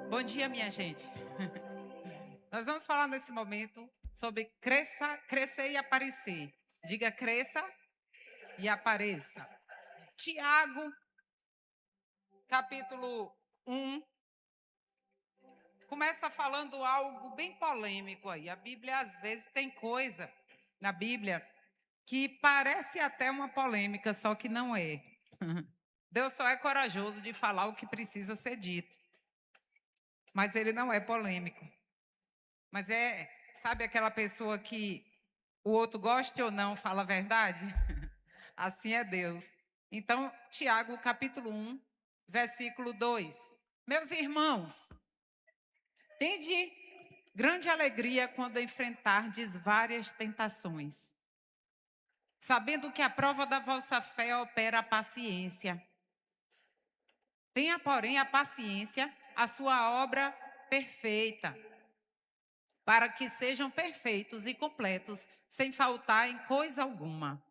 Bom dia, minha gente. Nós vamos falar nesse momento sobre crescer e aparecer. Diga cresça e apareça. Tiago, capítulo 1, começa falando algo bem polêmico aí. A Bíblia, às vezes, tem coisa na Bíblia que parece até uma polêmica, só que não é. Deus só é corajoso de falar o que precisa ser dito, mas ele não é polêmico. Mas sabe aquela pessoa que o outro goste ou não fala a verdade? Assim é Deus. Então, Tiago, capítulo 1, versículo 2. Meus irmãos, tende grande alegria quando enfrentardes várias tentações, sabendo que a prova da vossa fé opera a paciência. Tenha, porém, a paciência, a sua obra perfeita, para que sejam perfeitos e completos, sem faltar em coisa alguma.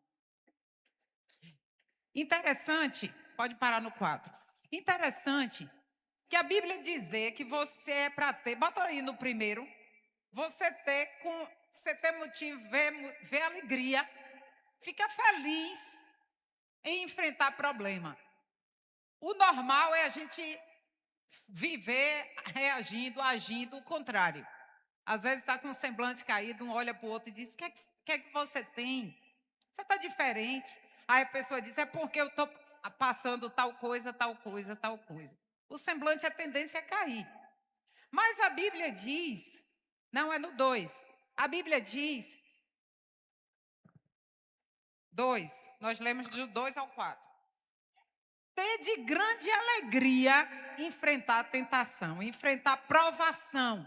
Interessante, pode parar no 4. Interessante que a Bíblia dizer que você é para ter, bota aí no primeiro, você ter motivo, ver alegria, fica feliz em enfrentar problema. O normal é a gente viver reagindo, agindo o contrário. Às vezes está com um semblante caído, um olha para o outro e diz: o que é que você tem? Você está diferente. Aí a pessoa diz: é porque eu estou passando tal coisa, tal coisa, tal coisa. O semblante, a tendência é cair. Mas a Bíblia diz, não é no 2, a Bíblia diz, 2, nós lemos do 2 ao 4. Ter de grande alegria enfrentar a tentação, enfrentar provação.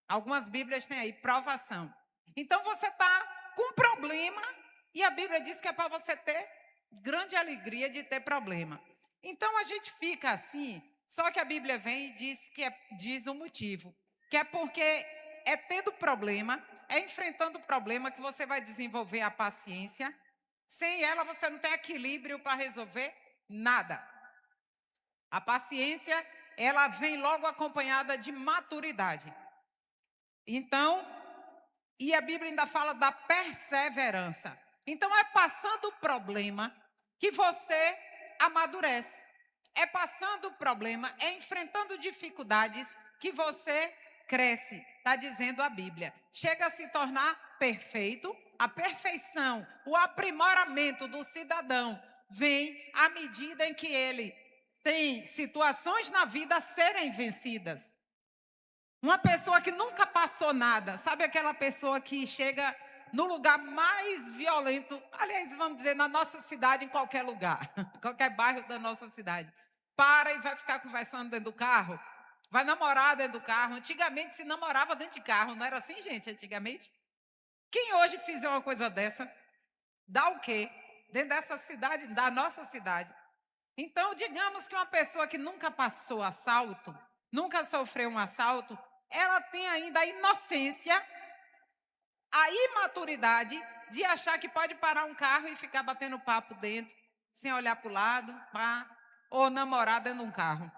Algumas Bíblias têm aí provação. Então você está com problema e a Bíblia diz que é para você ter grande alegria de ter problema. Então a gente fica assim, só que a Bíblia vem e diz o motivo, que é porque é tendo problema, é enfrentando o problema que você vai desenvolver a paciência. Sem ela você não tem equilíbrio para resolver nada. A paciência, ela vem logo acompanhada de maturidade. Então, e a Bíblia ainda fala da perseverança. Então, é passando o problema que você amadurece. É passando o problema, é enfrentando dificuldades que você cresce. Está dizendo a Bíblia. Chega a se tornar perfeito. A perfeição, o aprimoramento do cidadão vem à medida em que ele tem situações na vida a serem vencidas. Uma pessoa que nunca passou nada, sabe aquela pessoa que chega no lugar mais violento, aliás, vamos dizer, na nossa cidade, em qualquer lugar, qualquer bairro da nossa cidade, para e vai ficar conversando dentro do carro, vai namorar dentro do carro. Antigamente se namorava dentro de carro, não era assim, gente, antigamente? Quem hoje fizer uma coisa dessa, dá o quê? Dentro dessa cidade, da nossa cidade. Então, digamos que uma pessoa que nunca passou assalto, nunca sofreu um assalto, ela tem ainda a inocência, a imaturidade de achar que pode parar um carro e ficar batendo papo dentro, sem olhar para o lado, ou namorar dentro de um carro.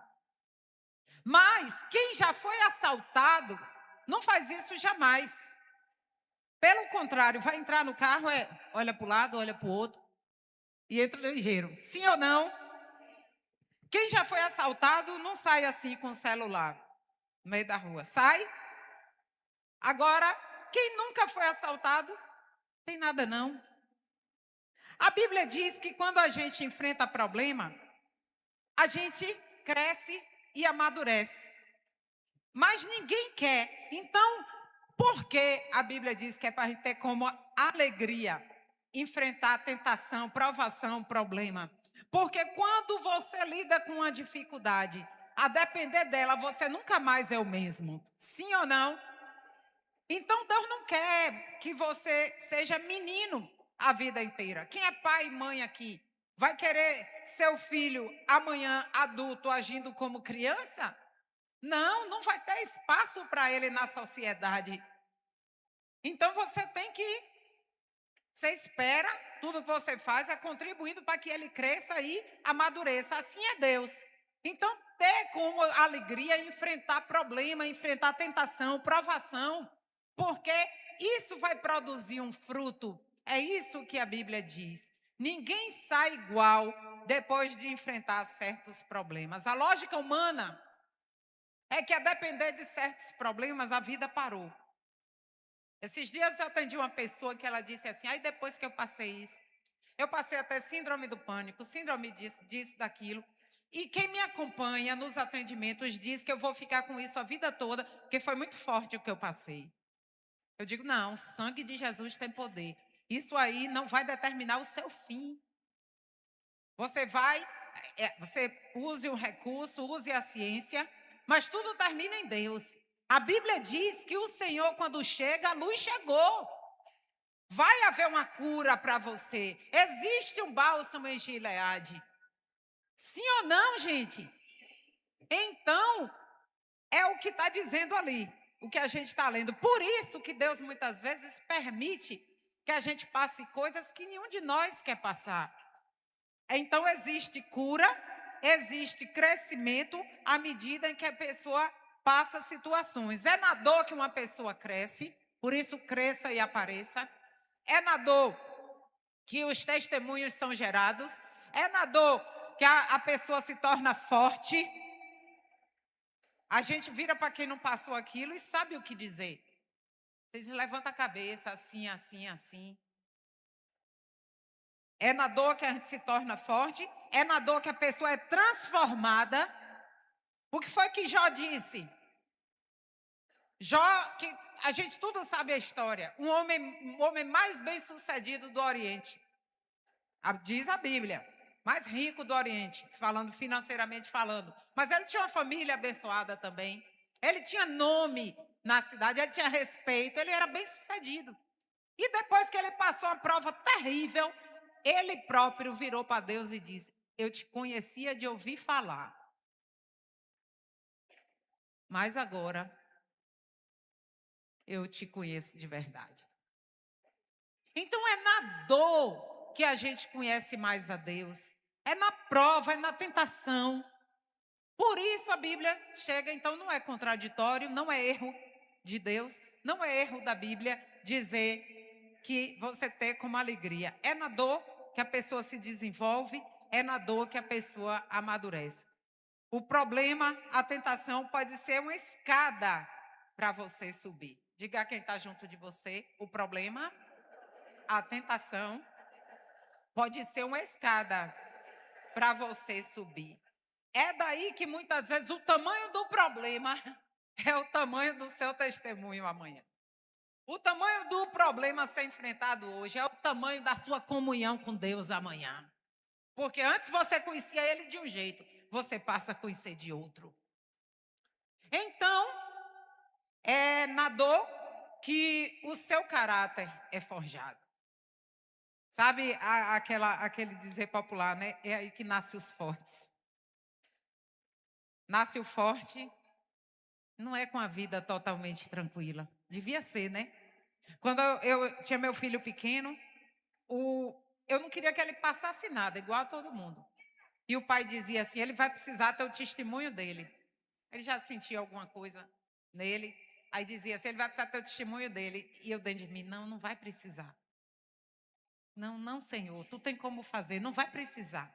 Mas quem já foi assaltado não faz isso jamais. Pelo contrário, vai entrar no carro, olha para o lado, olha para o outro e entra ligeiro. Sim ou não? Quem já foi assaltado não sai assim com o celular no meio da rua. Sai. Agora, quem nunca foi assaltado, tem nada não. A Bíblia diz que quando a gente enfrenta problema, a gente cresce e amadurece. Mas ninguém quer. Então, por que a Bíblia diz que é para a gente ter como alegria enfrentar a tentação, provação, problema? Porque quando você lida com uma dificuldade, a depender dela, você nunca mais é o mesmo. Sim ou não? Então, Deus não quer que você seja menino a vida inteira. Quem é pai e mãe aqui? Vai querer seu filho amanhã adulto agindo como criança? Não, não vai ter espaço para ele na sociedade. Então, você espera, tudo que você faz é contribuindo para que ele cresça e amadureça. Assim é Deus. Então, ter como alegria enfrentar problema, enfrentar tentação, provação, porque isso vai produzir um fruto. É isso que a Bíblia diz. Ninguém sai igual depois de enfrentar certos problemas. A lógica humana é que, a depender de certos problemas, a vida parou. Esses dias eu atendi uma pessoa que ela disse assim, aí depois que eu passei isso, eu passei até síndrome do pânico, síndrome disso, daquilo. E quem me acompanha nos atendimentos diz que eu vou ficar com isso a vida toda, porque foi muito forte o que eu passei. Eu digo, não, o sangue de Jesus tem poder. Isso aí não vai determinar o seu fim. Você use o recurso, use a ciência, mas tudo termina em Deus. A Bíblia diz que o Senhor, quando chega, a luz chegou. Vai haver uma cura para você. Existe um bálsamo em Gileade. Sim ou não, gente? Então, é o que está dizendo ali, o que a gente está lendo. Por isso que Deus muitas vezes permite que a gente passe coisas que nenhum de nós quer passar. Então, existe cura, existe crescimento à medida em que a pessoa passa situações. É na dor que uma pessoa cresce, por isso cresça e apareça. É na dor que os testemunhos são gerados. É na dor que a pessoa se torna forte. A gente vira para quem não passou aquilo e sabe o que dizer. Vocês levantam a cabeça, assim, assim, assim. É na dor que a gente se torna forte. É na dor que a pessoa é transformada. O que foi que Jó disse? Jó, que a gente tudo sabe a história. Um homem mais bem sucedido do Oriente. Diz a Bíblia. Mais rico do Oriente, falando financeiramente falando. Mas ele tinha uma família abençoada também. Ele tinha nome na cidade, ele tinha respeito, ele era bem sucedido. E depois que ele passou uma prova terrível, ele próprio virou para Deus e disse, eu te conhecia de ouvir falar. Mas agora, eu te conheço de verdade. Então é na dor que a gente conhece mais a Deus. É na prova, é na tentação. Por isso a Bíblia chega, então não é contraditório, não é erro de Deus, não é erro da Bíblia dizer que você tem como alegria. É na dor que a pessoa se desenvolve, é na dor que a pessoa amadurece. O problema, a tentação pode ser uma escada para você subir. Diga a quem está junto de você, o problema, a tentação pode ser uma escada para você subir. É daí que muitas vezes o tamanho do problema é o tamanho do seu testemunho amanhã. O tamanho do problema a ser enfrentado hoje é o tamanho da sua comunhão com Deus amanhã. Porque antes você conhecia Ele de um jeito, você passa a conhecer de outro. Então, é na dor que o seu caráter é forjado. Sabe aquele dizer popular, né? É aí que nascem os fortes. Nasce o forte, não é com a vida totalmente tranquila. Devia ser, né? Quando eu tinha meu filho pequeno, eu não queria que ele passasse nada, igual a todo mundo. E o pai dizia assim, ele vai precisar ter o testemunho dele. Ele já sentia alguma coisa nele. Aí dizia assim, ele vai precisar ter o testemunho dele. E eu dentro de mim, não vai precisar. Não, Senhor, tu tem como fazer, não vai precisar.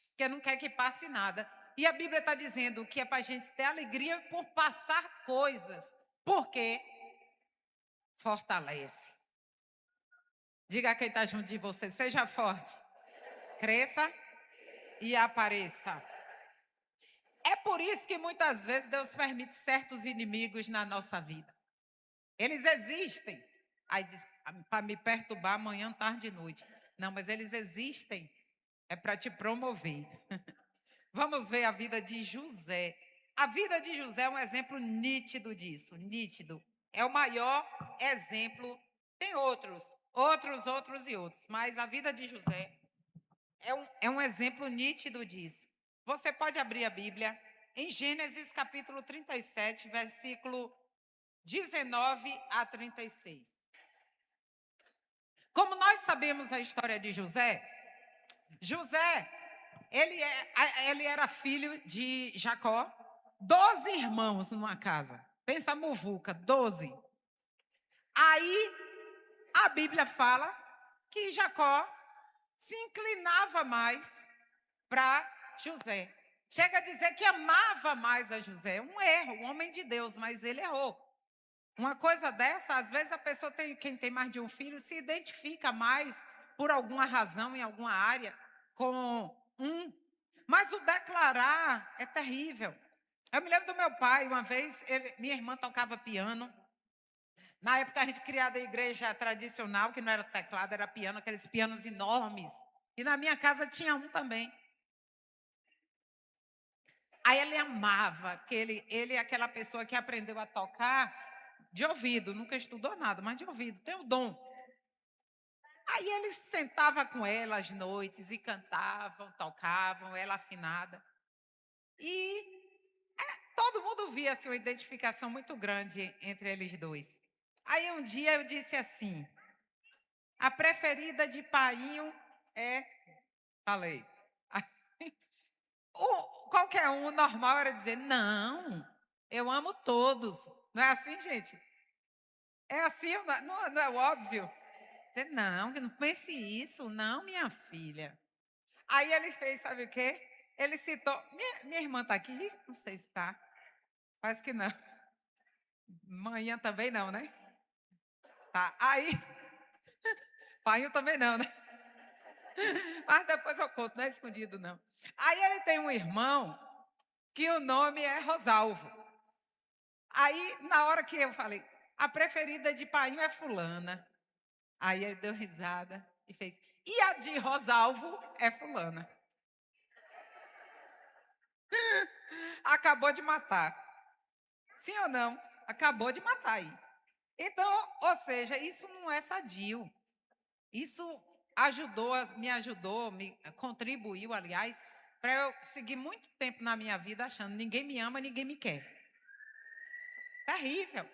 Porque não quer que passe nada. E a Bíblia está dizendo que é para a gente ter alegria por passar coisas. Porque fortalece. Diga a quem está junto de você, seja forte. Cresça e apareça. É por isso que muitas vezes Deus permite certos inimigos na nossa vida. Eles existem. Aí diz, para me perturbar amanhã, tarde e noite. Não, mas eles existem. É para te promover. Vamos ver a vida de José. A vida de José é um exemplo nítido disso, nítido. É o maior exemplo. Tem outros e outros. Mas a vida de José é um exemplo nítido disso. Você pode abrir a Bíblia em Gênesis capítulo 37, versículo 19 a 36. Como nós sabemos a história de José, José Ele era filho de Jacó, 12 irmãos numa casa. Pensa a muvuca, 12. Aí a Bíblia fala que Jacó se inclinava mais para José. Chega a dizer que amava mais a José. Um erro, um homem de Deus, mas ele errou. Uma coisa dessa, às vezes a pessoa quem tem mais de um filho se identifica mais por alguma razão em alguma área com um. Mas o declarar é terrível. Eu me lembro do meu pai, uma vez, minha irmã tocava piano. Na época a gente criada em igreja tradicional, que não era teclado, era piano, aqueles pianos enormes. E na minha casa tinha um também. Aí ele amava, porque ele é aquela pessoa que aprendeu a tocar de ouvido, nunca estudou nada, mas de ouvido, tem o dom. Aí ele sentava com ela às noites e cantavam, tocavam, ela afinada. E todo mundo via assim, uma identificação muito grande entre eles dois. Aí um dia eu disse assim, a preferida de Painho é... Falei. Qualquer um normal era dizer, não, eu amo todos. Não é assim, gente? É assim, não é óbvio? Dizer, não, que não pense isso, não, minha filha. Aí ele fez, sabe o quê? Ele citou, minha irmã está aqui? Não sei se está. Parece que não. Manhã também não, né? Tá, aí... Pai também não, né? Mas depois eu conto, não é escondido, não. Aí ele tem um irmão que o nome é Rosalvo. Aí, na hora que eu falei, a preferida de Painho é fulana. Aí ele deu risada e fez, e a de Rosalvo é fulana. Acabou de matar. Sim ou não? Acabou de matar aí. Então, ou seja, isso não é sadio. Isso me contribuiu, aliás, para eu seguir muito tempo na minha vida achando ninguém me ama, ninguém me quer. Terrível.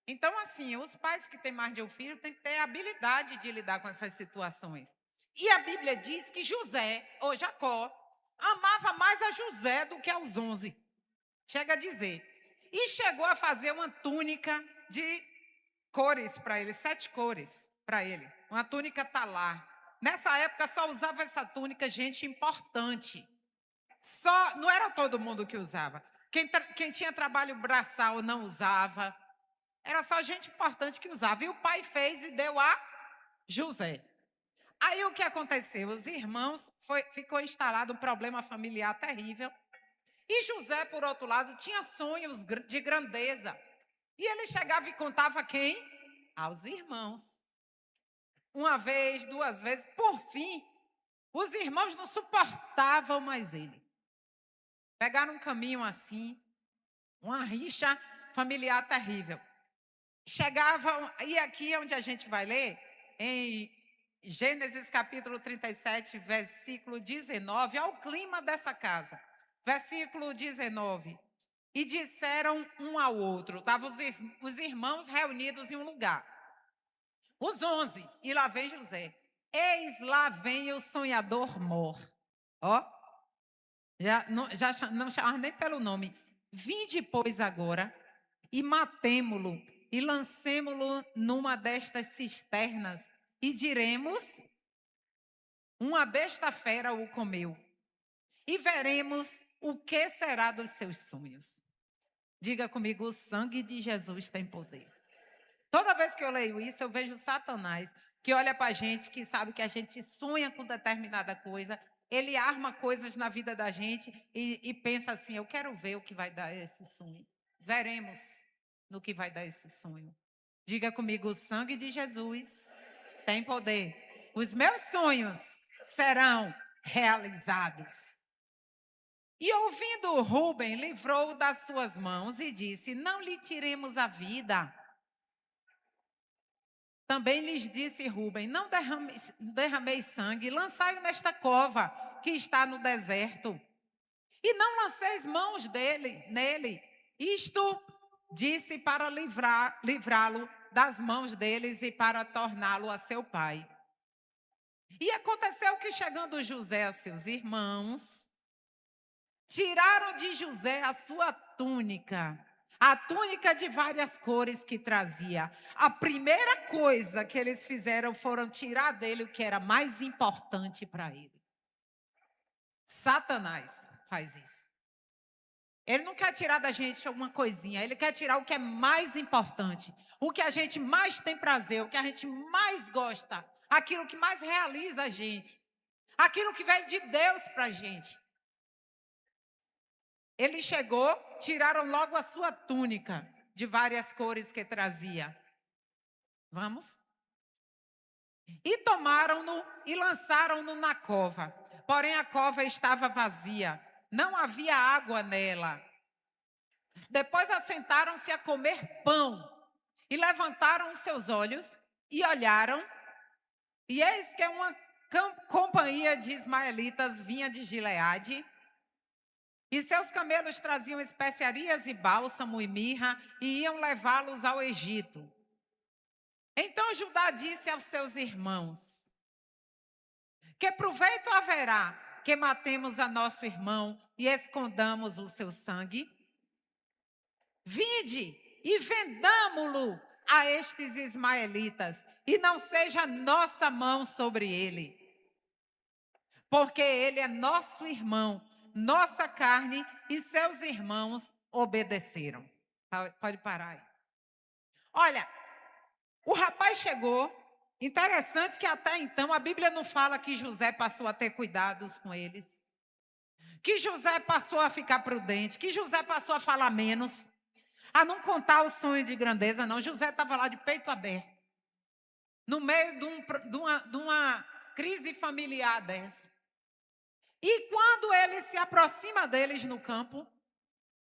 Então, assim, os pais que têm mais de um filho têm que ter a habilidade de lidar com essas situações. E a Bíblia diz que José, ou Jacó, amava mais a José do que aos 11. Chega a dizer. E chegou a fazer uma túnica de cores para ele, 7 cores para ele. Uma túnica talar. Nessa época só usava essa túnica gente importante. Não era todo mundo que usava. Quem tinha trabalho braçal não usava. Era só gente importante que usava. E o pai fez e deu a José. Aí o que aconteceu? Os irmãos, ficou instalado um problema familiar terrível. E José, por outro lado, tinha sonhos de grandeza. E ele chegava e contava a quem? Aos irmãos. Uma vez, 2 vezes, por fim, os irmãos não suportavam mais ele. Pegaram um caminho assim, uma rixa familiar terrível. Chegavam, e aqui é onde a gente vai ler, em Gênesis capítulo 37, versículo 19, ao clima dessa casa. Versículo 19. E disseram um ao outro, estavam os irmãos reunidos em um lugar. Os 11, e lá vem José. Eis lá vem o sonhador mor. Ó, já não chamava nem pelo nome. Vinde, pois, agora, e matemo-lo, e lancemo-lo numa destas cisternas, e diremos, uma besta fera o comeu, e veremos o que será dos seus sonhos. Diga comigo, o sangue de Jesus tem poder. Toda vez que eu leio isso, eu vejo Satanás, que olha para a gente, que sabe que a gente sonha com determinada coisa, ele arma coisas na vida da gente e pensa assim, eu quero ver o que vai dar esse sonho. Veremos no que vai dar esse sonho. Diga comigo, o sangue de Jesus tem poder. Os meus sonhos serão realizados. E ouvindo Rúben, livrou-o das suas mãos e disse, não lhe tiremos a vida. Também lhes disse Rúben, não derrameis sangue, lançai-o nesta cova que está no deserto. E não lanceis mãos nele. Isto disse para livrá-lo das mãos deles e para torná-lo a seu pai. E aconteceu que, chegando José a seus irmãos, tiraram de José a sua túnica, a túnica de várias cores que trazia. A primeira coisa que eles fizeram foram tirar dele o que era mais importante para ele. Satanás faz isso. Ele não quer tirar da gente alguma coisinha, ele quer tirar o que é mais importante, o que a gente mais tem prazer, o que a gente mais gosta, aquilo que mais realiza a gente, aquilo que veio de Deus para a gente. Ele chegou, tiraram logo a sua túnica de várias cores que trazia. Vamos? E tomaram-no e lançaram-no na cova. Porém, a cova estava vazia, não havia água nela. Depois assentaram-se a comer pão e levantaram os seus olhos e olharam. E eis que uma companhia de ismaelitas vinha de Gileade. E seus camelos traziam especiarias e bálsamo e mirra e iam levá-los ao Egito. Então Judá disse aos seus irmãos: que proveito haverá que matemos a nosso irmão e escondamos o seu sangue? Vinde e vendamo-lo a estes ismaelitas, e não seja nossa mão sobre ele. Porque ele é nosso irmão, nossa carne, e seus irmãos obedeceram. Pode parar aí. Olha, o rapaz chegou. Interessante que até então a Bíblia não fala que José passou a ter cuidados com eles, que José passou a ficar prudente, que José passou a falar menos, a não contar o sonho de grandeza, não. José estava lá de peito aberto, no meio de uma crise familiar dessa. E quando ele se aproxima deles no campo,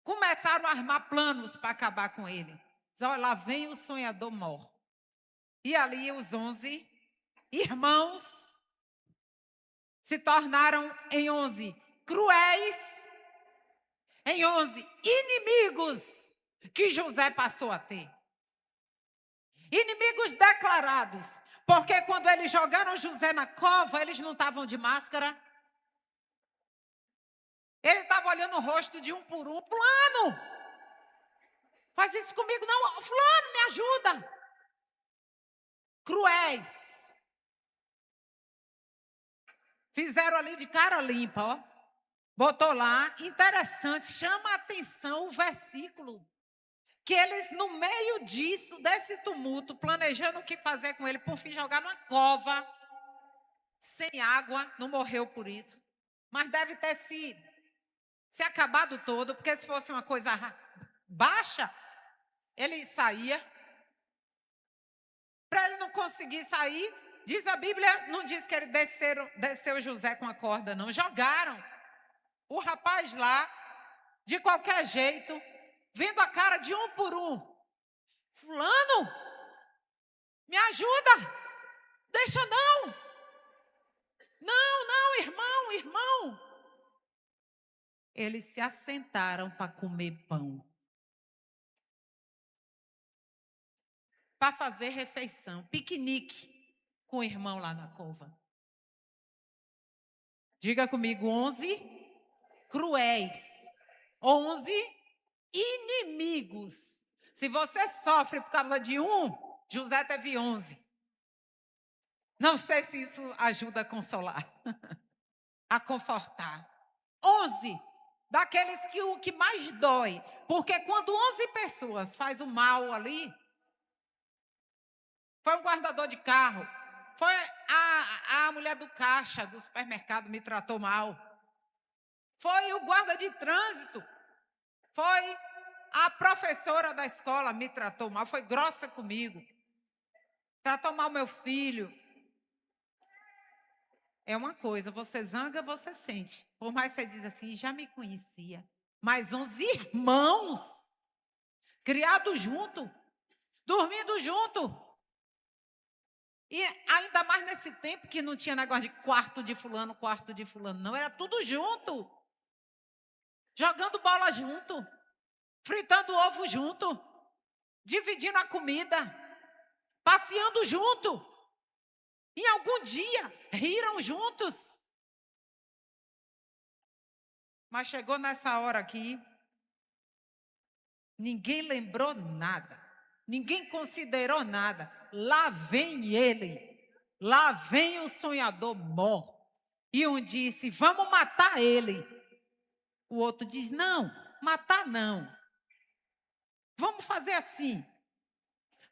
começaram a armar planos para acabar com ele. Diz: olha, lá vem o sonhador mor. E ali os 11 irmãos se tornaram em 11 cruéis, em 11 inimigos que José passou a ter. Inimigos declarados, porque quando eles jogaram José na cova, eles não estavam de máscara. Ele estava olhando o rosto de um por um. Fulano, faz isso comigo não. Fulano, me ajuda. Cruéis. Fizeram ali de cara limpa, ó. Botou lá. Interessante, chama a atenção o versículo. Que eles, no meio disso, desse tumulto, planejando o que fazer com ele, por fim jogar numa cova, sem água, não morreu por isso. Mas deve ter se acabado todo, porque se fosse uma coisa baixa, ele saía. Para ele não conseguir sair, diz a Bíblia, não diz que ele desceu José com a corda, não. Jogaram o rapaz lá, de qualquer jeito, vendo a cara de um por um. Fulano, me ajuda, deixa não. Não, irmão. Eles se assentaram para comer pão, para fazer refeição, piquenique com o irmão lá na cova. Diga comigo, 11 cruéis, 11 inimigos. Se você sofre por causa de um, José teve 11. Não sei se isso ajuda a consolar, a confortar. 11 daqueles que o que mais dói, porque quando 11 pessoas faz o mal ali, foi um guardador de carro, foi a mulher do caixa do supermercado me tratou mal, foi o guarda de trânsito, foi a professora da escola me tratou mal, foi grossa comigo, tratou mal meu filho. É uma coisa, você zanga, você sente. Por mais que você diz assim, já me conhecia. Mas 11 irmãos, criados junto, dormindo junto. E ainda mais nesse tempo que não tinha negócio de quarto de fulano, não. Era tudo junto. Jogando bola junto. Fritando ovo junto. Dividindo a comida. Passeando junto. Em algum dia, riram juntos. Mas chegou nessa hora aqui, ninguém lembrou nada. Ninguém considerou nada. Lá vem ele. Lá vem o sonhador mor. E um disse, vamos matar ele. O outro diz, não, matar não. Vamos fazer assim.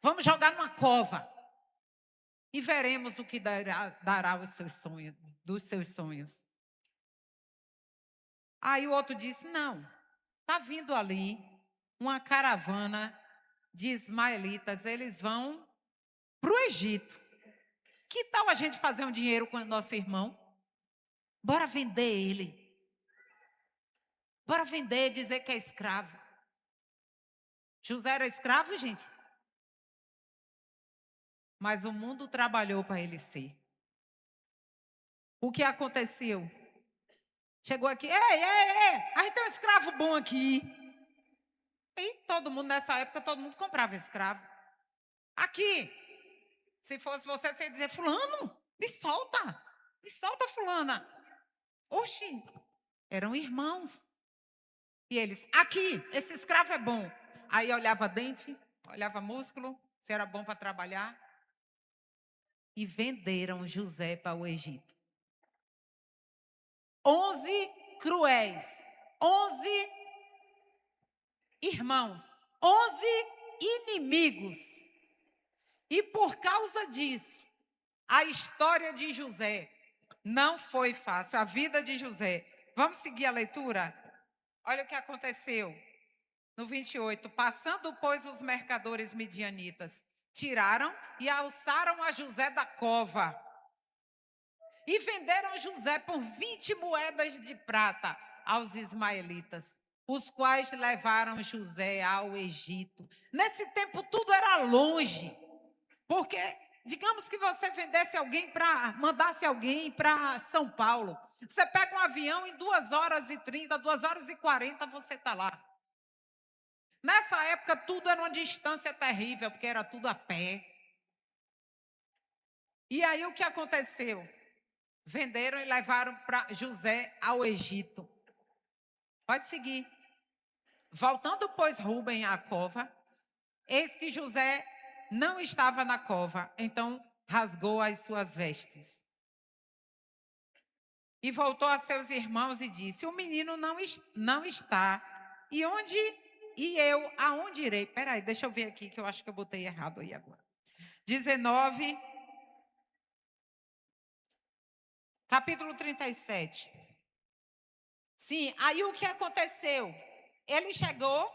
Vamos jogar numa cova. E veremos o que dará os seus sonhos, dos seus sonhos. Aí o outro disse, não, está vindo ali uma caravana de ismaelitas, eles vão para o Egito. Que tal a gente fazer um dinheiro com o nosso irmão? Bora vender ele. Bora vender, dizer que é escravo. José era escravo, gente? Mas o mundo trabalhou para ele ser. O que aconteceu? Chegou aqui, a gente tem um escravo bom aqui. E todo mundo, nessa época, todo mundo comprava escravo. Aqui, se fosse você ia dizer, fulano, me solta fulana. Oxi, eram irmãos. E eles, aqui, esse escravo é bom. Aí olhava dente, olhava músculo, se era bom para trabalhar. E venderam José para o Egito. 11 cruéis, 11 irmãos, 11 inimigos. E por causa disso, a história de José não foi fácil, a vida de José. Vamos seguir a leitura? Olha o que aconteceu. No 28, passando, pois, os mercadores midianitas, tiraram e alçaram a José da cova. E venderam José por 20 moedas de prata aos ismaelitas, os quais levaram José ao Egito. Nesse tempo tudo era longe, porque digamos que você vendesse alguém mandasse alguém para São Paulo. Você pega um avião em 2h30, 2h40 você está lá. Nessa época tudo era uma distância terrível, porque era tudo a pé. E aí o que aconteceu? Venderam e levaram para José ao Egito. Pode seguir. Voltando, pois, Rubem à cova, eis que José não estava na cova, então rasgou as suas vestes. E voltou a seus irmãos e disse, o menino não está. E eu, aonde irei? Peraí, deixa eu ver aqui, que eu acho que eu botei errado aí agora. 19, capítulo 37. Sim, aí o que aconteceu? Ele chegou,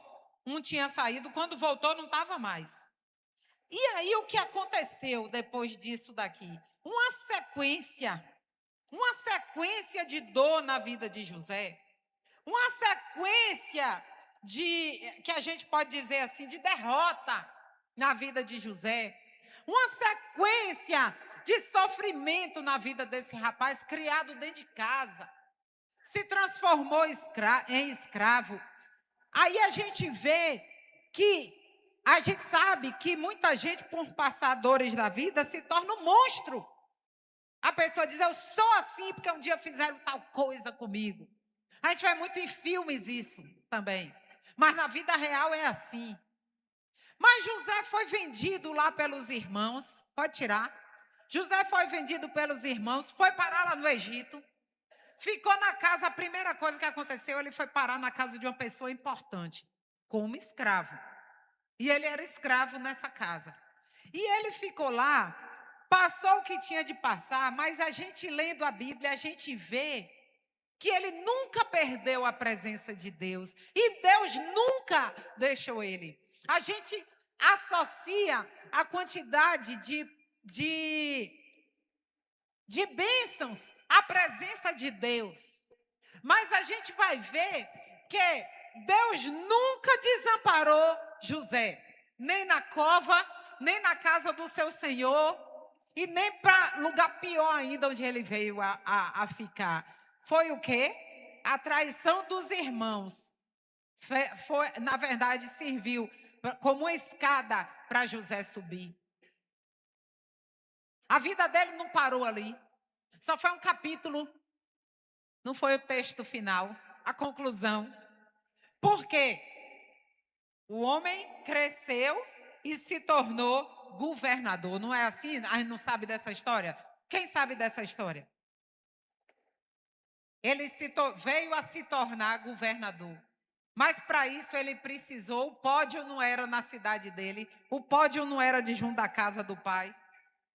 um tinha saído, quando voltou não estava mais. E aí o que aconteceu depois disso daqui? Uma sequência de dor na vida de José, uma sequência que a gente pode dizer assim, de derrota na vida de José, uma sequência de sofrimento na vida desse rapaz criado dentro de casa. Se transformou em escravo. Aí a gente vê que, a gente sabe que muita gente, por passar dores da vida, se torna um monstro. A pessoa diz, eu sou assim porque um dia fizeram tal coisa comigo. A gente vê muito em filmes isso também. Mas na vida real é assim. Mas José foi vendido lá pelos irmãos. Pode tirar. José foi vendido pelos irmãos, foi parar lá no Egito. Ficou na casa, a primeira coisa que aconteceu, ele foi parar na casa de uma pessoa importante, como escravo. E ele era escravo nessa casa. E ele ficou lá, passou o que tinha de passar, mas a gente lendo a Bíblia, a gente vê que ele nunca perdeu a presença de Deus. E Deus nunca deixou ele. A gente associa a quantidade de bênçãos à presença de Deus. Mas a gente vai ver que Deus nunca desamparou José, nem na cova, nem na casa do seu senhor, e nem para lugar pior ainda onde ele veio a ficar. Foi o quê? A traição dos irmãos. Na verdade, serviu como uma escada para José subir. A vida dele não parou ali. Só foi um capítulo, não foi o texto final, a conclusão. Por quê? O homem cresceu e se tornou governador. Não é assim? A gente não sabe dessa história? Quem sabe dessa história? Ele veio a se tornar governador. Mas para isso ele precisou, o pódio não era na cidade dele, o pódio não era de junto da casa do pai,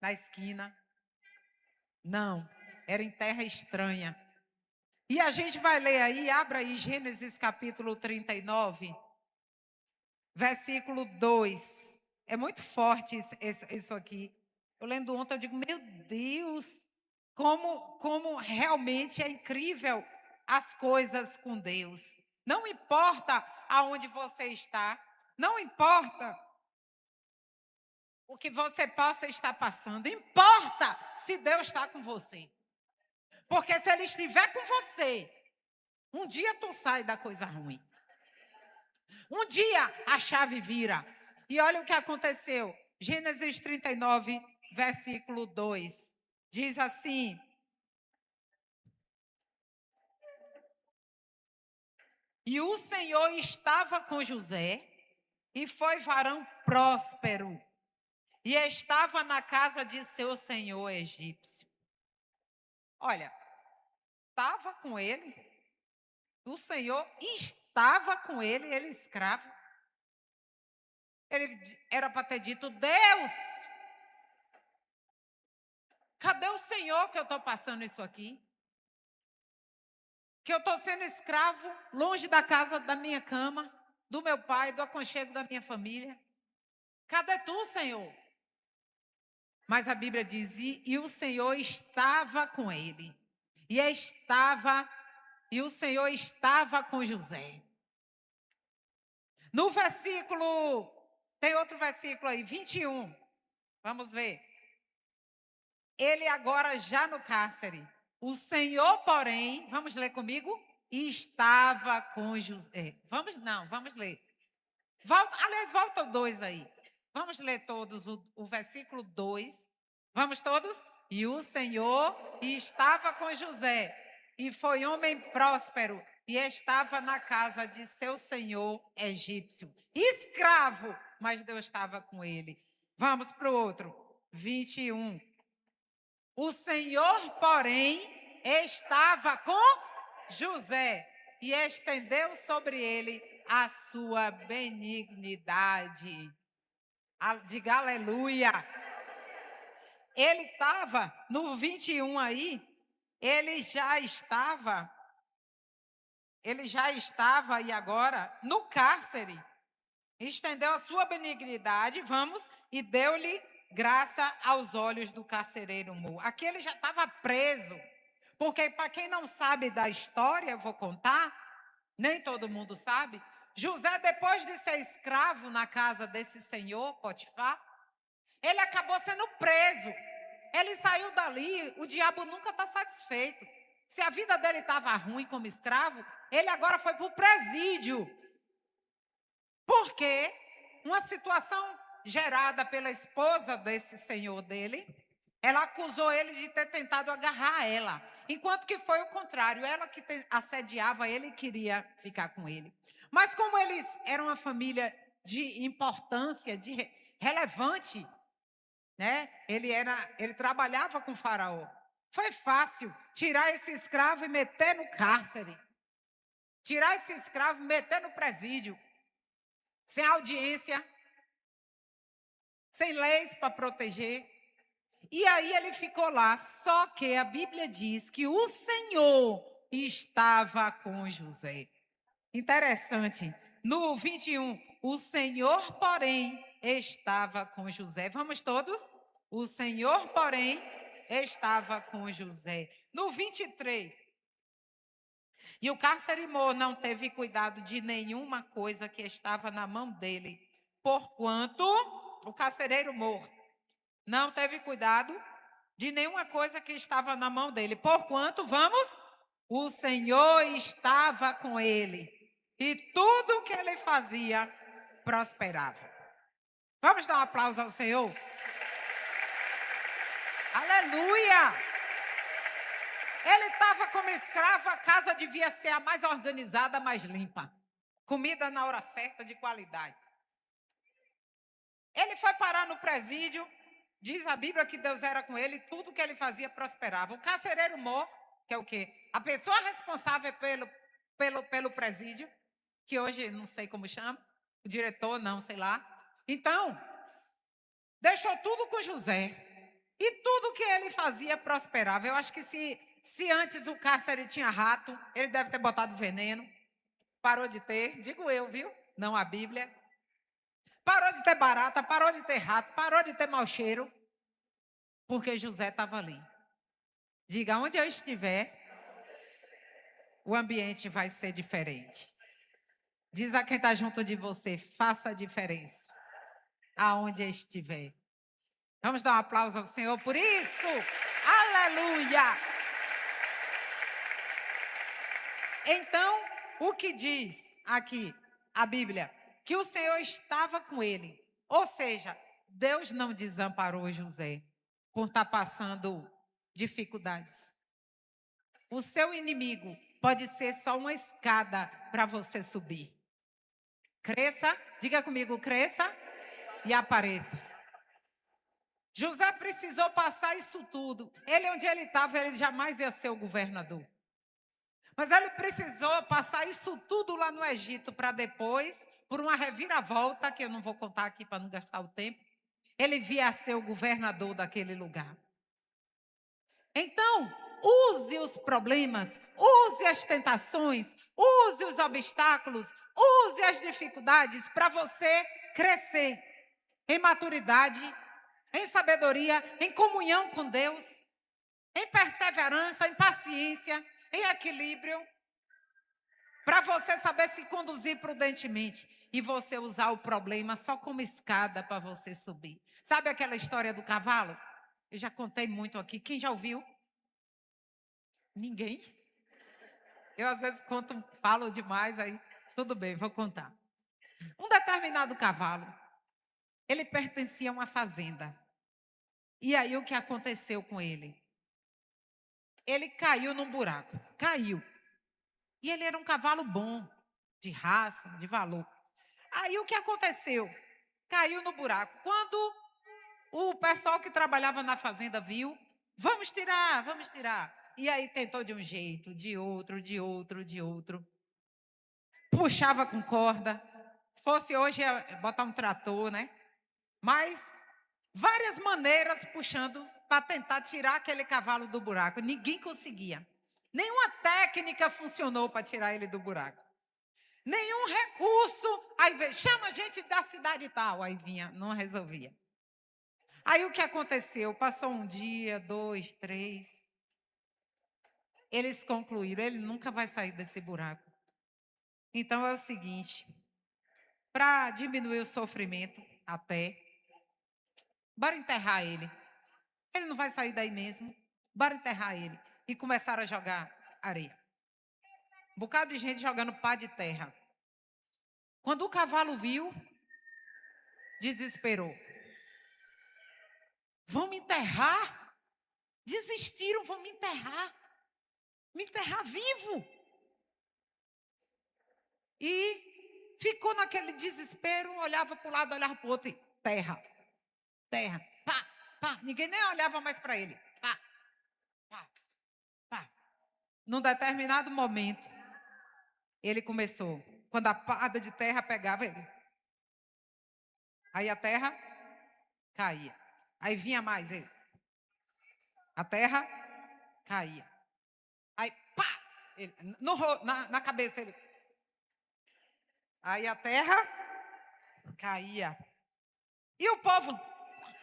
na esquina. Não, era em terra estranha. E a gente vai ler aí, abra aí Gênesis capítulo 39, versículo 2. É muito forte isso aqui. Eu lendo ontem, eu digo, meu Deus, como realmente é incrível as coisas com Deus. Não importa aonde você está, não importa o que você possa estar passando, importa se Deus está com você. Porque se Ele estiver com você, um dia tu sai da coisa ruim. Um dia a chave vira. E olha o que aconteceu. Gênesis 39, versículo 2. Diz assim: e o Senhor estava com José, e foi varão próspero, e estava na casa de seu senhor egípcio. Olha, estava com ele, o Senhor estava com ele escravo. Ele era para ter dito, Deus, cadê o Senhor que eu estou passando isso aqui? Que eu estou sendo escravo, longe da casa da minha cama, do meu pai, do aconchego da minha família. Cadê tu, Senhor? Mas a Bíblia diz, e o Senhor estava com ele. E o Senhor estava com José. No versículo, tem outro versículo aí, 21. Vamos ver. Ele agora já no cárcere. O Senhor, porém, vamos ler comigo? Estava com José. Vamos ler. Volta o 2 aí. Vamos ler todos o versículo 2. Vamos todos? E o Senhor estava com José, e foi homem próspero, e estava na casa de seu senhor egípcio. Escravo, mas Deus estava com ele. Vamos para o outro. 21. O Senhor, porém, estava com José e estendeu sobre ele a sua benignidade. Diga aleluia. Ele estava, no 21 aí, ele já estava e agora no cárcere. Estendeu a sua benignidade, e deu-lhe graça aos olhos do carcereiro Mor. Aqui ele já estava preso, porque para quem não sabe da história, eu vou contar, nem todo mundo sabe, José, depois de ser escravo na casa desse senhor, Potifar, ele acabou sendo preso. Ele saiu dali, o diabo nunca está satisfeito. Se a vida dele estava ruim como escravo, ele agora foi para o presídio. Porque uma situação gerada pela esposa desse senhor dele, ela acusou ele de ter tentado agarrar ela, enquanto que foi o contrário, ela que assediava ele e queria ficar com ele. Mas como eles eram uma família de importância, de relevante, né? Ele trabalhava com Faraó. Foi fácil tirar esse escravo e meter no cárcere. Tirar esse escravo e meter no presídio. Sem audiência, sem leis para proteger. E aí ele ficou lá, só que a Bíblia diz que o Senhor estava com José. Interessante. No 21, o Senhor, porém, estava com José. Vamos todos? O Senhor, porém, estava com José. No 23, e o carcereiro não teve cuidado de nenhuma coisa que estava na mão dele, porquanto o carcereiro não teve cuidado de nenhuma coisa que estava na mão dele, porquanto, o Senhor estava com ele, e tudo o que ele fazia prosperava. Vamos dar um aplauso ao Senhor? Aleluia! Ele estava como escravo, a casa devia ser a mais organizada, a mais limpa. Comida na hora certa, de qualidade. Ele foi parar no presídio, diz a Bíblia que Deus era com ele, tudo que ele fazia prosperava. O carcereiro mor, que é o quê? A pessoa responsável pelo presídio, que hoje não sei como chama, o diretor não, sei lá. Então, deixou tudo com José. E tudo que ele fazia prosperava. Eu acho que se antes o cárcere tinha rato, ele deve ter botado veneno. Parou de ter, digo eu, viu? Não a Bíblia. Parou de ter barata, parou de ter rato, parou de ter mau cheiro, porque José estava ali. Diga, onde eu estiver, o ambiente vai ser diferente. Diz a quem está junto de você, faça a diferença, aonde estiver. Vamos dar um aplauso ao Senhor por isso. Aleluia! Então, o que diz aqui a Bíblia? Que o Senhor estava com ele. Ou seja, Deus não desamparou José por estar passando dificuldades. O seu inimigo pode ser só uma escada para você subir. Cresça, diga comigo, cresça e apareça. José precisou passar isso tudo. Ele, onde ele estava, ele jamais ia ser o governador. Mas ele precisou passar isso tudo lá no Egito para depois, por uma reviravolta, que eu não vou contar aqui para não gastar o tempo, ele via ser o governador daquele lugar. Então, use os problemas, use as tentações, use os obstáculos, use as dificuldades para você crescer em maturidade, em sabedoria, em comunhão com Deus, em perseverança, em paciência, em equilíbrio, para você saber se conduzir prudentemente e você usar o problema só como escada para você subir. Sabe aquela história do cavalo? Eu já contei muito aqui. Quem já ouviu? Ninguém? Eu às vezes conto, falo demais, aí tudo bem, vou contar. Um determinado cavalo, ele pertencia a uma fazenda. E aí o que aconteceu com ele? Ele caiu num buraco, caiu. E ele era um cavalo bom, de raça, de valor. Aí o que aconteceu? Caiu no buraco. Quando o pessoal que trabalhava na fazenda viu, vamos tirar, vamos tirar. E aí tentou de um jeito, de outro, de outro, de outro. Puxava com corda. Se fosse hoje, ia botar um trator, né? Mas várias maneiras puxando para tentar tirar aquele cavalo do buraco. Ninguém conseguia. Nenhuma técnica funcionou para tirar ele do buraco. Nenhum recurso. Aí veio, chama a gente da cidade tal. Aí vinha, não resolvia. Aí o que aconteceu? Passou um dia, 2, 3. Eles concluíram, ele nunca vai sair desse buraco. Então é o seguinte, para diminuir o sofrimento até, bora enterrar ele. Ele não vai sair daí mesmo. Bora enterrar ele. E começaram a jogar areia. Um bocado de gente jogando pá de terra. Quando o cavalo viu, desesperou. Vão me enterrar? Desistiram, vão me enterrar. Me enterrar vivo. E ficou naquele desespero, olhava para o lado, olhava para o outro. Terra, terra, pá, pá. Ninguém nem olhava mais para ele. Pá, pá, pá. Num determinado momento, ele começou. Quando a pada de terra pegava ele. Aí a terra caía. Aí vinha mais ele. A terra caía. Aí, pá! Ele, na cabeça ele. Aí a terra caía. E o povo,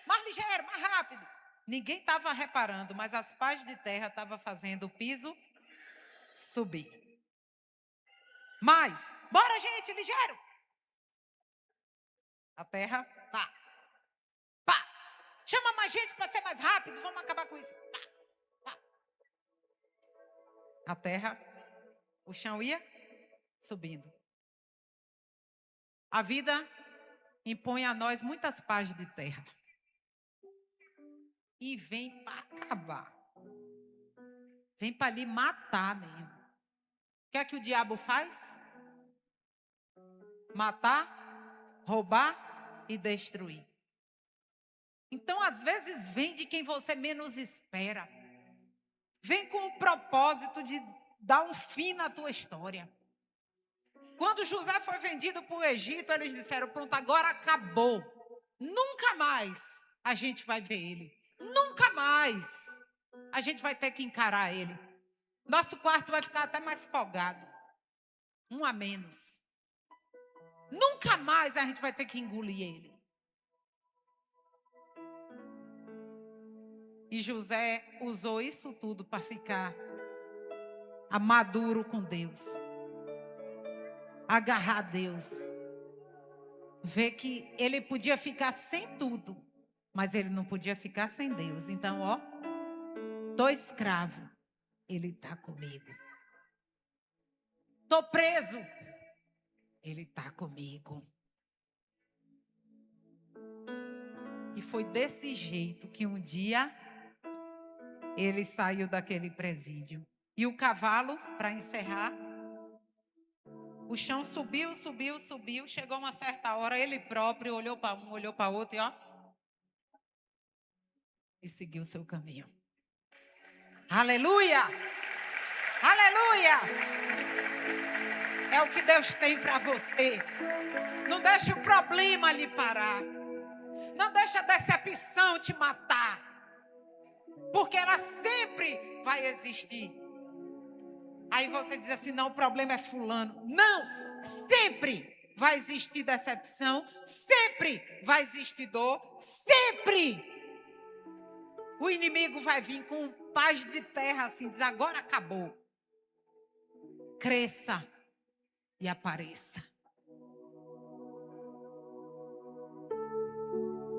mais ligeiro, mais rápido. Ninguém estava reparando, mas as pás de terra estavam fazendo o piso subir. Mais, bora gente, ligeiro. A terra, pá, pá. Chama mais gente para ser mais rápido, vamos acabar com isso. Pá, pá. A terra, o chão ia subindo. A vida impõe a nós muitas pás de terra. e vem para acabar. Vem para lhe matar mesmo. O que é que o diabo faz? Matar, roubar e destruir. Então, às vezes, vem de quem você menos espera. Vem com o propósito de dar um fim na tua história. Quando José foi vendido para o Egito, eles disseram, pronto, agora acabou. Nunca mais a gente vai ver ele. Nunca mais a gente vai ter que encarar ele. Nosso quarto vai ficar até mais folgado. Um a menos. Nunca mais a gente vai ter que engolir ele. E José usou isso tudo para ficar maduro com Deus. Agarrar a Deus. Ver que ele podia ficar sem tudo, mas ele não podia ficar sem Deus. Então, ó, tô escravo, ele tá comigo. Tô preso, ele tá comigo. E foi desse jeito que um dia ele saiu daquele presídio. E o cavalo, para encerrar, o chão subiu, subiu, subiu. Chegou uma certa hora, ele próprio olhou para um, olhou para outro e ó. E seguiu o seu caminho. Aleluia! Aleluia! É o que Deus tem para você. Não deixe o problema lhe parar. Não deixe a decepção te matar. Porque ela sempre vai existir. Aí você diz assim, não, o problema é fulano. Não, sempre vai existir decepção. Sempre vai existir dor. Sempre. O inimigo vai vir com paz de terra assim, diz, agora acabou. Cresça e apareça.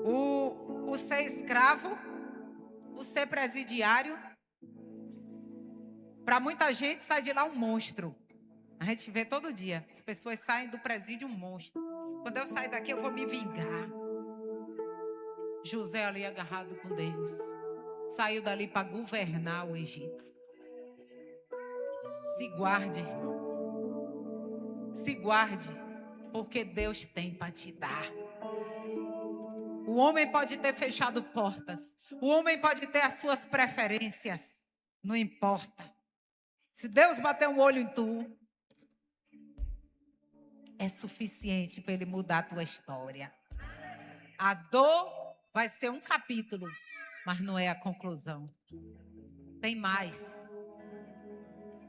O ser escravo, o ser presidiário, para muita gente sai de lá um monstro. A gente vê todo dia. As pessoas saem do presídio um monstro. Quando eu sair daqui eu vou me vingar. José ali agarrado com Deus. Saiu dali para governar o Egito. Se guarde, irmão. Se guarde, porque Deus tem para te dar. O homem pode ter fechado portas. O homem pode ter as suas preferências. Não importa. Se Deus bater um olho em tu, é suficiente para Ele mudar a tua história. A dor vai ser um capítulo, mas não é a conclusão. Tem mais.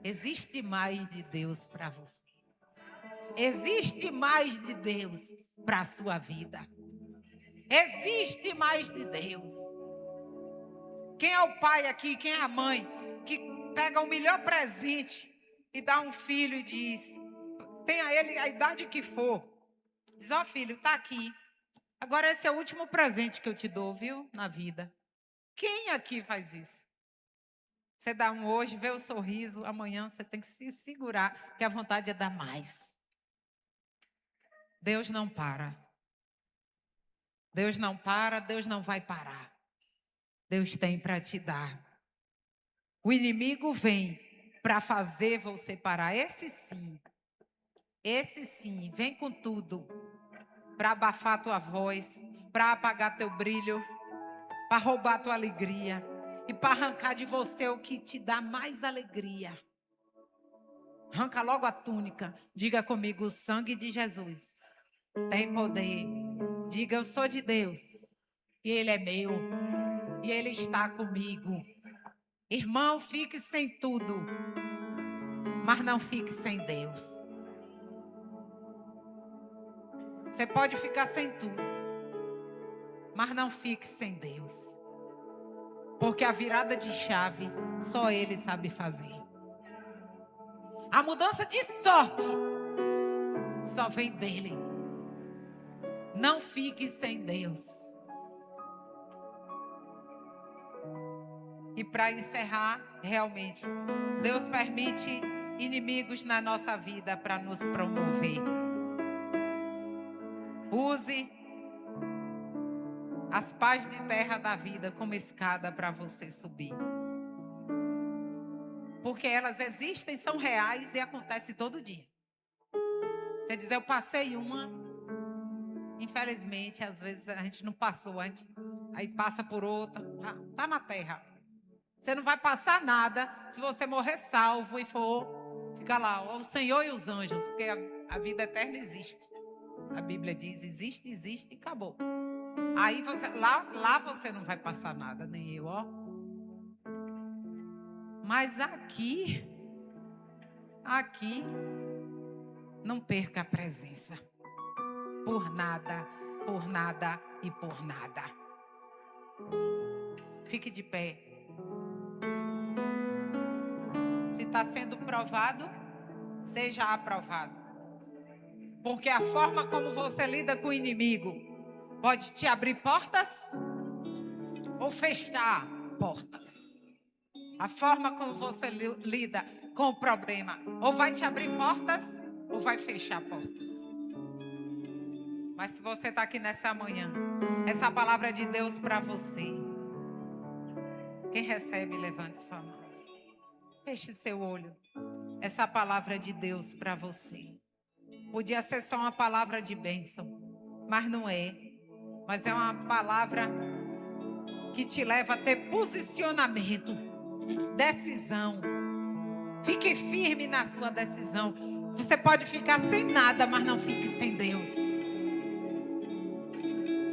Existe mais de Deus para você. Existe mais de Deus para a sua vida. Existe mais de Deus. Quem é o pai aqui, quem é a mãe, que pega o melhor presente e dá um filho e diz, tenha ele a idade que for, diz, ó filho, tá aqui. Agora esse é o último presente que eu te dou, viu, na vida. Quem aqui faz isso? Você dá um hoje, vê o sorriso, amanhã você tem que se segurar, que a vontade é dar mais. Deus não para. Deus não para, Deus não vai parar. Deus tem para te dar. O inimigo vem para fazer você parar. Esse sim, vem com tudo. Para abafar tua voz, para apagar teu brilho, para roubar tua alegria e para arrancar de você o que te dá mais alegria. Arranca logo a túnica. Diga comigo, o sangue de Jesus tem poder. Diga, eu sou de Deus e Ele é meu e Ele está comigo. Irmão, fique sem tudo, mas não fique sem Deus. Você pode ficar sem tudo, mas não fique sem Deus. Porque a virada de chave só Ele sabe fazer. A mudança de sorte só vem dEle. Não fique sem Deus. E para encerrar, realmente, Deus permite inimigos na nossa vida para nos promover. Use as pás de terra da vida como escada para você subir. Porque elas existem, são reais e acontecem todo dia. Você diz, eu passei uma, infelizmente, às vezes a gente não passou, aí passa por outra, tá na terra. Você não vai passar nada se você morrer salvo e for ficar lá, ó, o Senhor e os anjos, porque a vida eterna existe. A Bíblia diz, existe e acabou. Aí você, lá você não vai passar nada, nem eu, ó. Mas aqui, não perca a presença. Por nada e por nada. Fique de pé. Se está sendo provado, seja aprovado. Porque a forma como você lida com o inimigo pode te abrir portas ou fechar portas. A forma como você lida com o problema ou vai te abrir portas ou vai fechar portas. Mas se você está aqui nessa manhã, essa palavra é de Deus para você. Quem recebe, levante sua mão. Feche seu olho. Essa palavra é de Deus para você. Podia ser só uma palavra de bênção, mas não é. Mas é uma palavra que te leva a ter posicionamento, decisão. Fique firme na sua decisão. Você pode ficar sem nada, mas não fique sem Deus.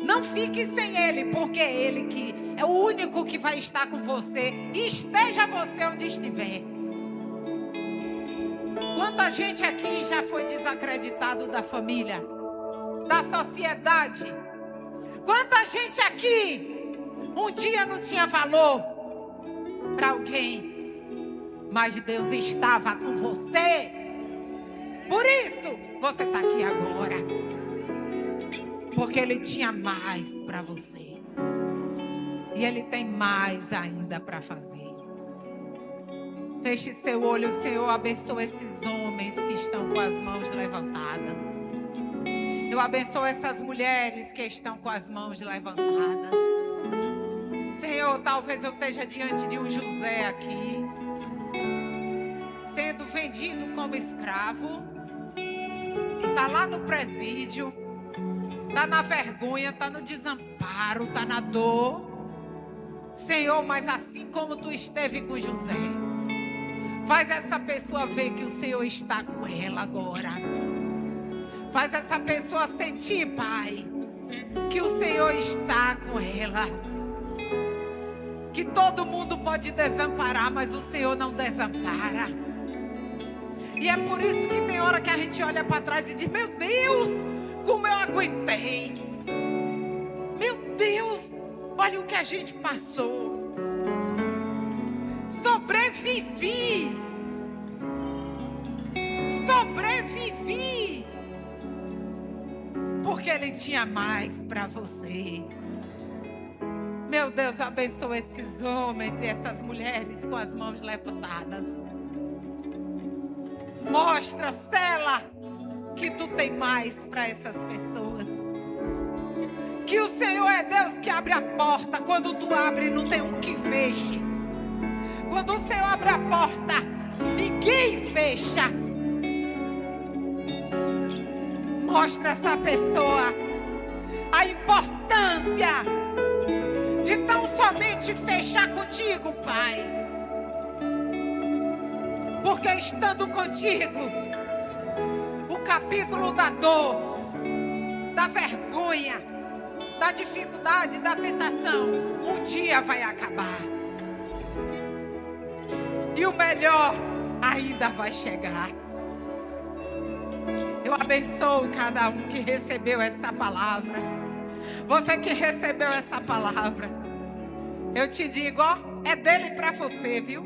Não fique sem Ele, porque é Ele que é o único que vai estar com você. E esteja você onde estiver. Quanta gente aqui já foi desacreditado da família, da sociedade. Quanta gente aqui um dia não tinha valor para alguém, mas Deus estava com você. Por isso você está aqui agora, porque Ele tinha mais para você e Ele tem mais ainda para fazer. Feche seu olho. O Senhor abençoe esses homens que estão com as mãos levantadas. Eu abençoo essas mulheres que estão com as mãos levantadas. Senhor, talvez eu esteja diante de um José aqui, sendo vendido como escravo. Está lá no presídio, está na vergonha, está no desamparo, está na dor. Senhor, mas assim como tu esteve com José, faz essa pessoa ver que o Senhor está com ela agora. Faz essa pessoa sentir, Pai, que o Senhor está com ela. Que todo mundo pode desamparar, mas o Senhor não desampara. E é por isso que tem hora que a gente olha para trás e diz, meu Deus, como eu aguentei. Meu Deus, olha o que a gente passou. Sobrevivi. Porque Ele tinha mais para você. Meu Deus, abençoa esses homens e essas mulheres com as mãos levantadas. Mostra, sela, que tu tem mais para essas pessoas. Que o Senhor é Deus que abre a porta. Quando tu abre, não tem um que feche. Quando o Senhor abre a porta, ninguém fecha. Mostra essa pessoa a importância de tão somente fechar contigo, Pai. Porque estando contigo, o capítulo da dor, da vergonha, da dificuldade, da tentação, um dia vai acabar. E o melhor ainda vai chegar. Eu abençoo cada um que recebeu essa palavra. Você que recebeu essa palavra, eu te digo, ó, é dele para você, viu?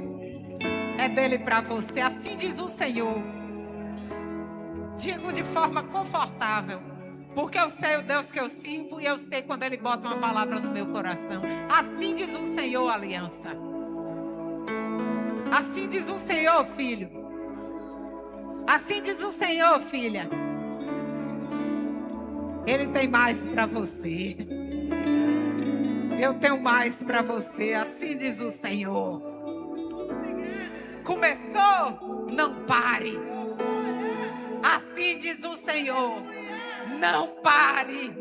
É dele para você. Assim diz o Senhor. Digo de forma confortável, porque eu sei o Deus que eu sirvo e eu sei quando Ele bota uma palavra no meu coração. Assim diz o Senhor, aliança. Assim diz o Senhor, filho. Assim diz o Senhor, filha. Ele tem mais para você. Eu tenho mais para você, assim diz o Senhor. Começou? Não pare. Assim diz o Senhor. Não pare.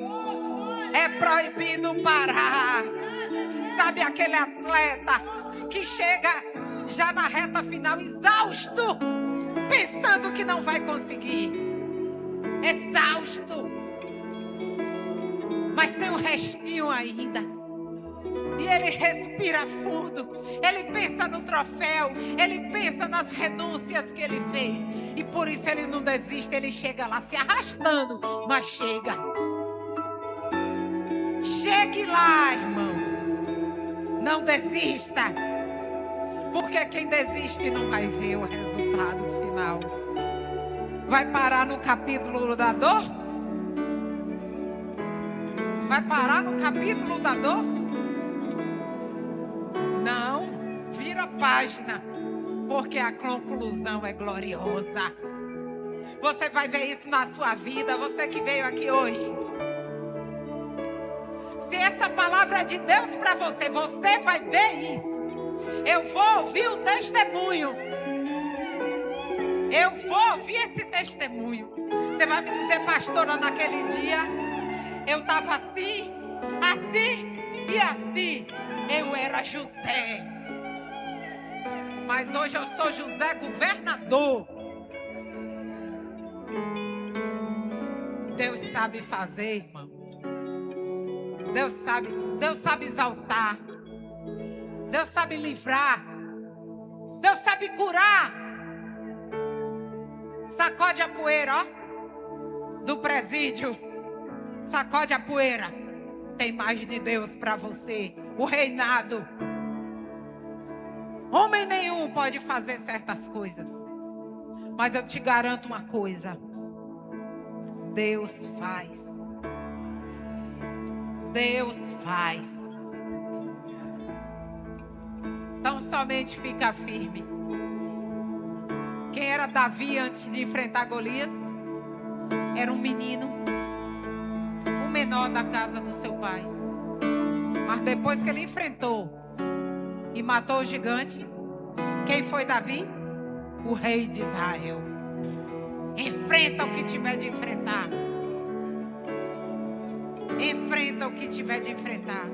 É proibido parar. Sabe aquele atleta que chega já na reta final exausto, pensando que não vai conseguir. Exausto. Mas tem um restinho ainda. E ele respira fundo. Ele pensa no troféu. Ele pensa nas renúncias que ele fez. E por isso ele não desiste. Ele chega lá se arrastando. Mas chega. Chegue lá, irmão. Não desista. Porque quem desiste não vai ver o resultado final. Vai parar no capítulo da dor? Vai parar no capítulo da dor? Não, vira a página, porque a conclusão é gloriosa. Você vai ver isso na sua vida, você que veio aqui hoje. Se essa palavra é de Deus para você, você vai ver isso. Eu vou ouvir o testemunho. Eu vou ouvir esse testemunho. Você vai me dizer, pastora, naquele dia eu estava assim, assim e assim. Eu era José. Mas hoje eu sou José governador. Deus sabe fazer, irmão. Deus sabe exaltar. Deus sabe livrar. Deus sabe curar. Sacode a poeira, ó, do presídio. Sacode a poeira. Tem mais de Deus para você. O reinado. Homem nenhum pode fazer certas coisas. Mas eu te garanto uma coisa. Deus faz. Deus faz. Então somente fica firme. Quem era Davi antes de enfrentar Golias? Era um menino. O menor da casa do seu pai. Mas depois que ele enfrentou e matou o gigante, quem foi Davi? O rei de Israel. Enfrenta o que tiver de enfrentar. Enfrenta o que tiver de enfrentar.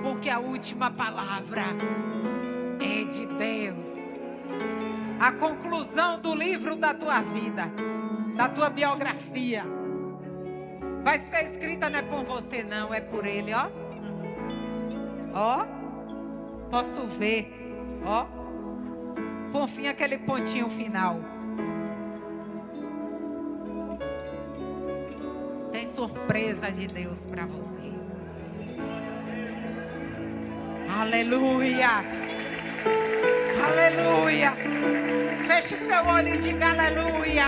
Porque a última palavra é de Deus. A conclusão do livro da tua vida, da tua biografia, vai ser escrita não é por você não, é por Ele, ó. Ó, posso ver, ó. Por fim, aquele pontinho final. Tem surpresa de Deus para você. Aleluia. Aleluia. Feche seu olho e diga aleluia.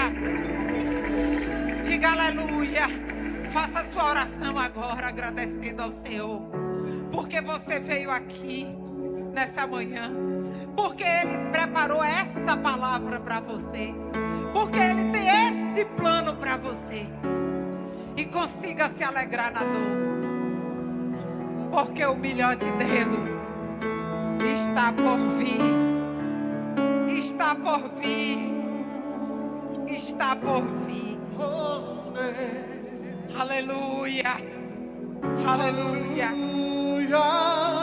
Diga aleluia. Faça a sua oração agora, agradecendo ao Senhor. Porque você veio aqui nessa manhã. Porque Ele preparou essa palavra para você. Porque Ele tem esse plano para você. E consiga se alegrar na dor. Porque o melhor de Deus está por vir. Está por vir. Está por vir. Aleluia. Aleluia.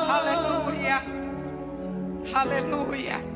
Aleluia. Aleluia.